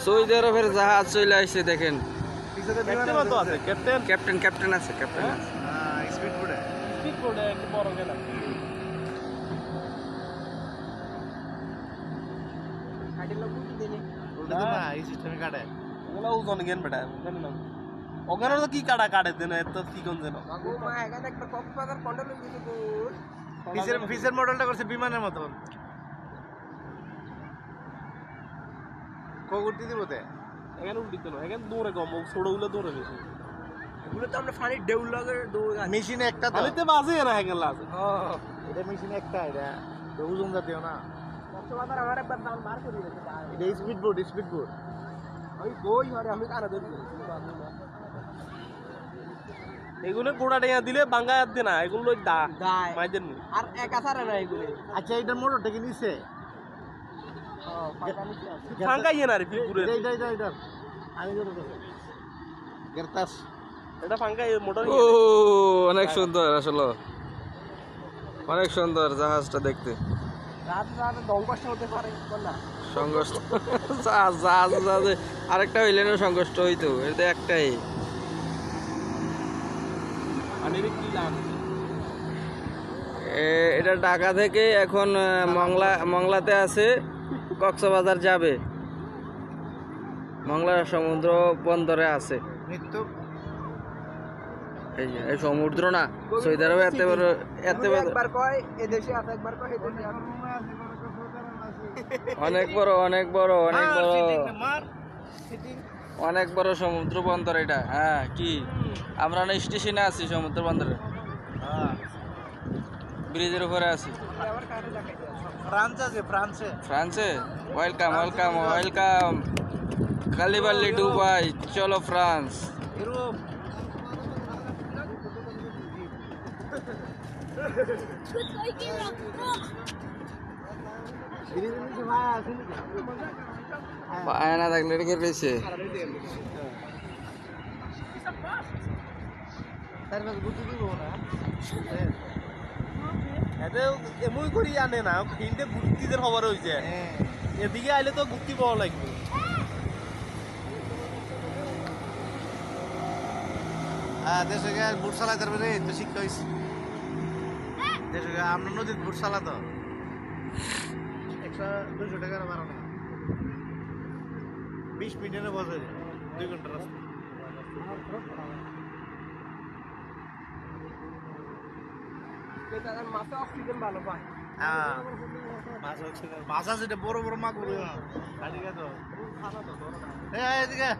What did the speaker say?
Saudi আরবের জাহাজ চলে আসছে দেখেন। ক্যাপ্টেন ক্যাপ্টেন ক্যাপ্টেন আছে ক্যাপ্টেন আছে। স্পিড বোর্ডে একটু বড় গেলাম ওজন গেন বেটা ওখানে তো কি কাটা কাটে দেন এত কি কোন যেন ফিসের মডেলটা করছে বিমানের মতো কগুটি দিব তে এখানে উল্টিতে না এখানে দৌড়ে কম ছোটগুলো দৌড়ে বেশি এগুলো তো আমরা পানির ঢেউ লাগে দৌড় মেশিন একটা তো খালিতে বাজে না এখানে আছে এটা মেশিন একটা এটা ওজন জাতীয় না কক্সবাজার আমার একবার দাম বার করে দিয়েছে এটা স্পিড বোর্ড আমি বই মানে আমি কানা দেব এগুলো গোড়া টেয়া দিলে বাঙ্গা দিতে না এগুলো দা দায় মাইদের আর এক আসারে না এগুলো আচ্ছা এটার মোটরটা কি নিছে ফাঁকা নিচে আছে ফাঙ্কা ইয়ে না রে পুরো এটা আমি জোরে গেরতাস এটা ফাঙ্কা মোটর ও অনেক সুন্দর আসলে, অনেক সুন্দর জাহাজটা দেখতে। রাত রাত দঙ্কষ্ট হতে পারে না সংঘর্ষ জাহাজ জাহাজ জাহাজে আরেকটা হইলে না সংঘর্ষ হইতো, এটা একটাই। এটা ঢাকা থেকে এখন মংলাতে আছে, কক্সবাজার যাবে, মংলা সমুদ্র বন্দরে আছে। মৃত্যু এই সমুদ্র না সৌদি আরবে এত বড় একবার কয় এদেশে আছে একবার কয় এদেশে আছে অনেক বড় অনেক বড় অনেক বড় অনেক বড় সমুদ্র বন্দর এটা। হ্যাঁ কি আমরা না স্টেশনে আছি সমুদ্র বন্দরে, ব্রিজের উপরে আছি। ফ্রান্সে ওয়েলকাম ওয়েলকাম ওয়েলকাম, কালিবাল্লি দুবাই, চলো ফ্রান্স। পায় না থাকলে রেখে পেয়েছে। এমন করি আনে না তিনটে গুপ্তিদের খবর হয়েছে, এদিকে আইলে তো গুপ্তি পাওয়া লাগবে। দেশে বুট চালাইতে পারবে রে, তো শিক্ষা হয়েছে দেশে আমরা নদীর বুট চালাতো 100-200 টাকার বাড়ানো 20 মিনিটে বসে 2 ঘন্টা রাস্তা। মাছে অক্সিজেন ভালো পায়। হ্যাঁ মাছ আছে বড় বড় মাগুর এদিকে